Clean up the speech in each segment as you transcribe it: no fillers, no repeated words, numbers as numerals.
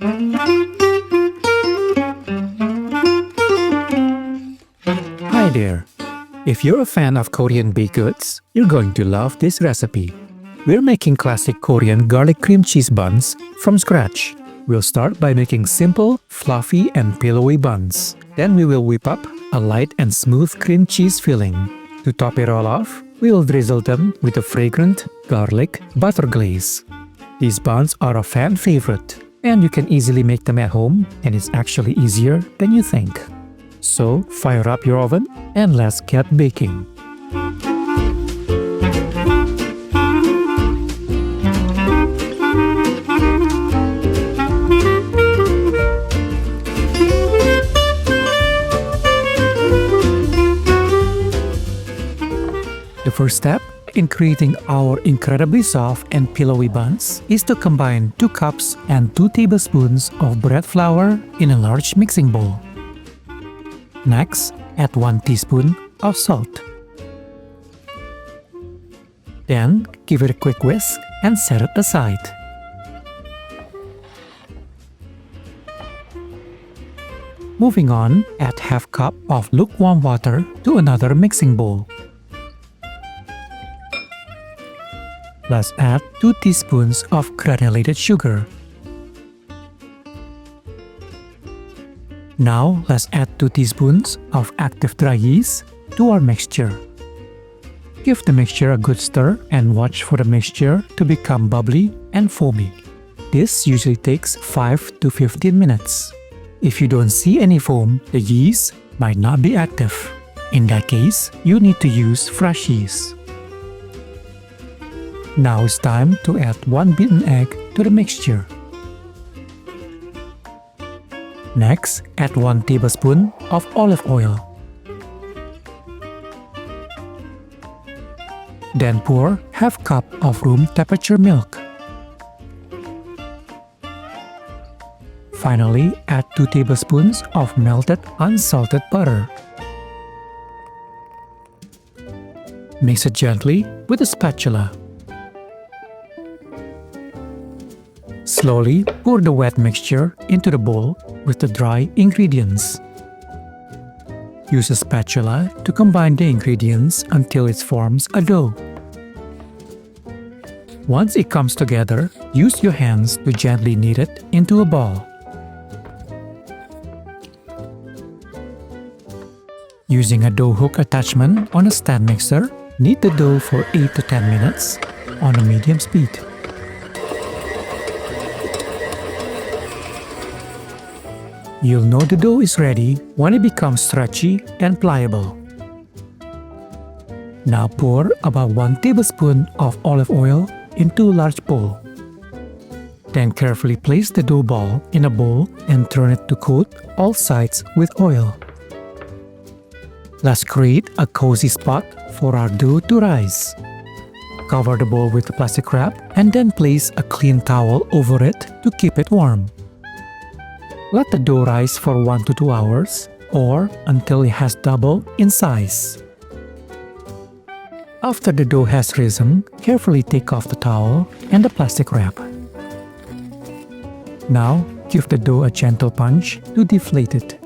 Hi there! If you're a fan of Korean baked goods, you're going to love this recipe. We're making classic Korean garlic cream cheese buns from scratch. We'll start by making simple, fluffy, and pillowy buns. Then we will whip up a light and smooth cream cheese filling. To top it all off, we will drizzle them with a fragrant garlic butter glaze. These buns are a fan favorite, and you can easily make them at home, and it's actually easier than you think. So fire up your oven and let's get baking. The first step in creating our incredibly soft and pillowy buns is to combine 2 cups and 2 tablespoons of bread flour in a large mixing bowl. Next, add 1 teaspoon of salt. Then, give it a quick whisk and set it aside. Moving on, add half cup of lukewarm water to another mixing bowl. Let's add 2 teaspoons of granulated sugar. Now, let's add 2 teaspoons of active dry yeast to our mixture. Give the mixture a good stir and watch for the mixture to become bubbly and foamy. This usually takes 5 to 15 minutes. If you don't see any foam, the yeast might not be active. In that case, you need to use fresh yeast. Now it's time to add 1 beaten egg to the mixture. Next, add 1 tablespoon of olive oil. Then pour half cup of room temperature milk. Finally, add 2 tablespoons of melted unsalted butter. Mix it gently with a spatula. Slowly pour the wet mixture into the bowl with the dry ingredients. Use a spatula to combine the ingredients until it forms a dough. Once it comes together, use your hands to gently knead it into a ball. Using a dough hook attachment on a stand mixer, knead the dough for 8 to 10 minutes on a medium speed. You'll know the dough is ready when it becomes stretchy and pliable. Now pour about 1 tablespoon of olive oil into a large bowl. Then carefully place the dough ball in a bowl and turn it to coat all sides with oil. Let's create a cozy spot for our dough to rise. Cover the bowl with a plastic wrap and then place a clean towel over it to keep it warm. Let the dough rise for 1 to 2 hours or until it has doubled in size. After the dough has risen, carefully take off the towel and the plastic wrap. Now, give the dough a gentle punch to deflate it.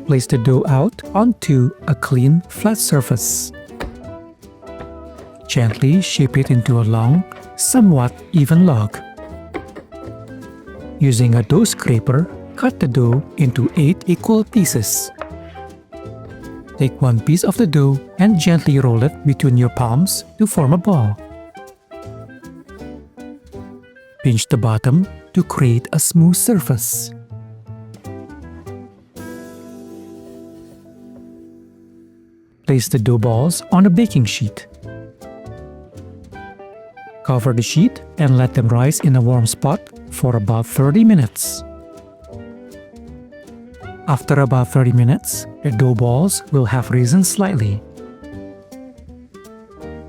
Place the dough out onto a clean, flat surface. Gently shape it into a long, somewhat even log. Using a dough scraper, cut the dough into 8 equal pieces. Take 1 piece of the dough and gently roll it between your palms to form a ball. Pinch the bottom to create a smooth surface. Place the dough balls on a baking sheet. Cover the sheet and let them rise in a warm spot for about 30 minutes. After about 30 minutes, the dough balls will have risen slightly.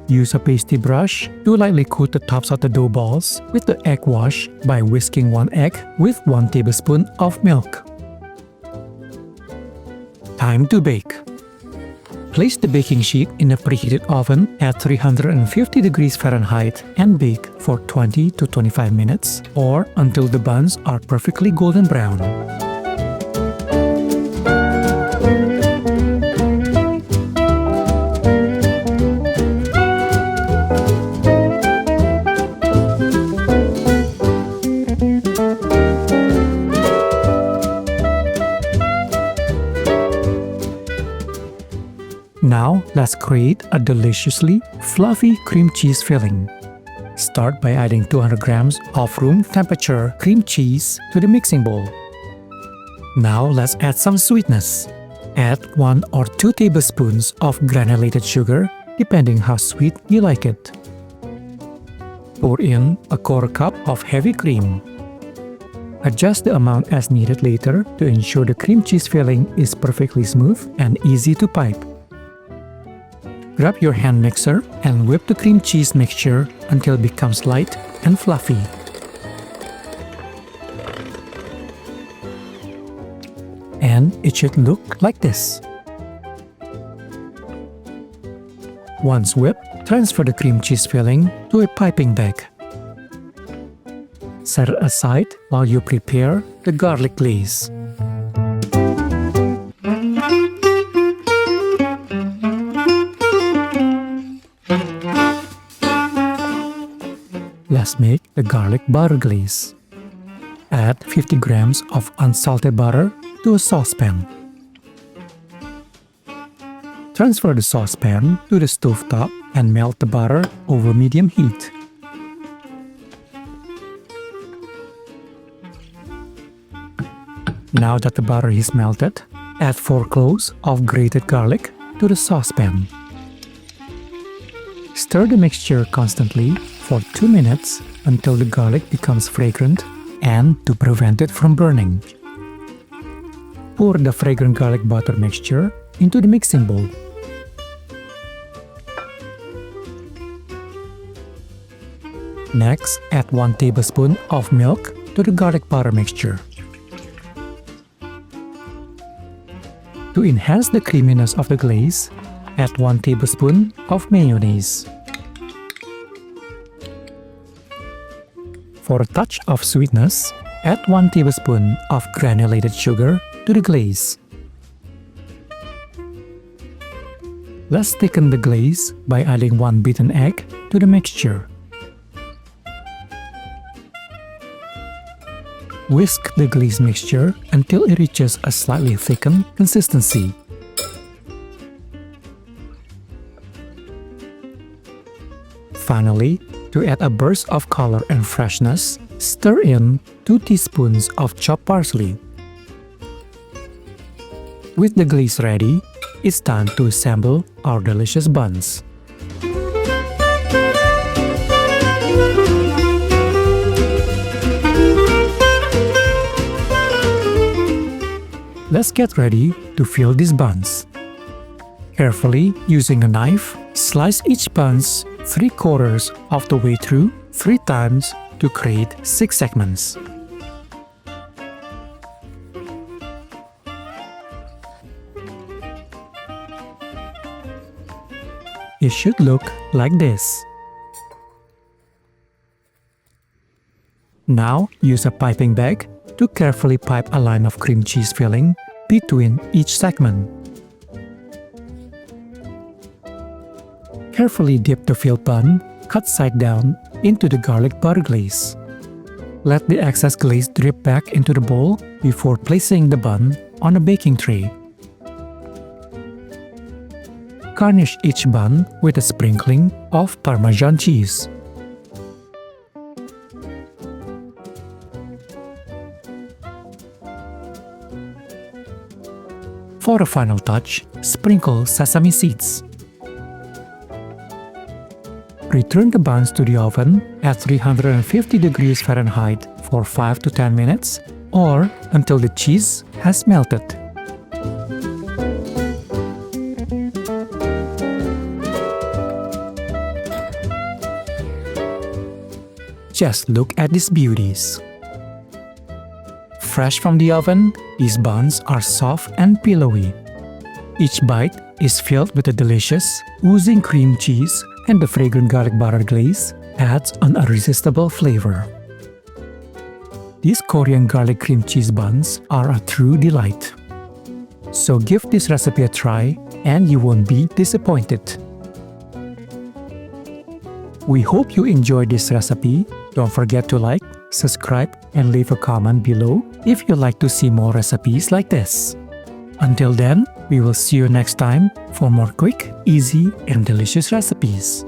Use a pasty brush to lightly coat the tops of the dough balls with the egg wash by whisking 1 egg with 1 tablespoon of milk. Time to bake. Place the baking sheet in a preheated oven at 350 degrees Fahrenheit and bake for 20 to 25 minutes or until the buns are perfectly golden brown. Now, let's create a deliciously fluffy cream cheese filling. Start by adding 200 grams of room temperature cream cheese to the mixing bowl. Now, let's add some sweetness. Add 1 or 2 tablespoons of granulated sugar, depending how sweet you like it. Pour in a quarter cup of heavy cream. Adjust the amount as needed later to ensure the cream cheese filling is perfectly smooth and easy to pipe. Grab your hand mixer and whip the cream cheese mixture until it becomes light and fluffy. And it should look like this. Once whipped, transfer the cream cheese filling to a piping bag. Set it aside while you prepare the garlic glaze. Let's make the garlic butter glaze. Add 50 grams of unsalted butter to a saucepan. Transfer the saucepan to the stovetop and melt the butter over medium heat. Now that the butter is melted, add 4 cloves of grated garlic to the saucepan. Stir the mixture constantly for 2 minutes until the garlic becomes fragrant and to prevent it from burning. Pour the fragrant garlic butter mixture into the mixing bowl. Next, add 1 tablespoon of milk to the garlic butter mixture. To enhance the creaminess of the glaze, add 1 tablespoon of mayonnaise. For a touch of sweetness, add 1 tablespoon of granulated sugar to the glaze. Let's thicken the glaze by adding 1 beaten egg to the mixture. Whisk the glaze mixture until it reaches a slightly thickened consistency. Finally, to add a burst of color and freshness, stir in 2 teaspoons of chopped parsley. With the glaze ready, it's time to assemble our delicious buns. Let's get ready to fill these buns. Carefully, using a knife, slice each buns 3/4 of the way through 3 times to create 6 segments. It should look like this. Now, use a piping bag to carefully pipe a line of cream cheese filling between each segment. Carefully dip the filled bun, cut side down, into the garlic butter glaze. Let the excess glaze drip back into the bowl before placing the bun on a baking tray. Garnish each bun with a sprinkling of parmesan cheese. For a final touch, sprinkle sesame seeds. Return the buns to the oven at 350 degrees Fahrenheit for 5 to 10 minutes or until the cheese has melted. Just look at these beauties. Fresh from the oven, these buns are soft and pillowy. Each bite is filled with a delicious, oozing cream cheese, and the fragrant garlic butter glaze adds an irresistible flavor. These Korean garlic cream cheese buns are a true delight. So give this recipe a try and you won't be disappointed. We hope you enjoyed this recipe. Don't forget to like, subscribe, and leave a comment below if you'd like to see more recipes like this. Until then, we will see you next time for more quick, easy, and delicious recipes.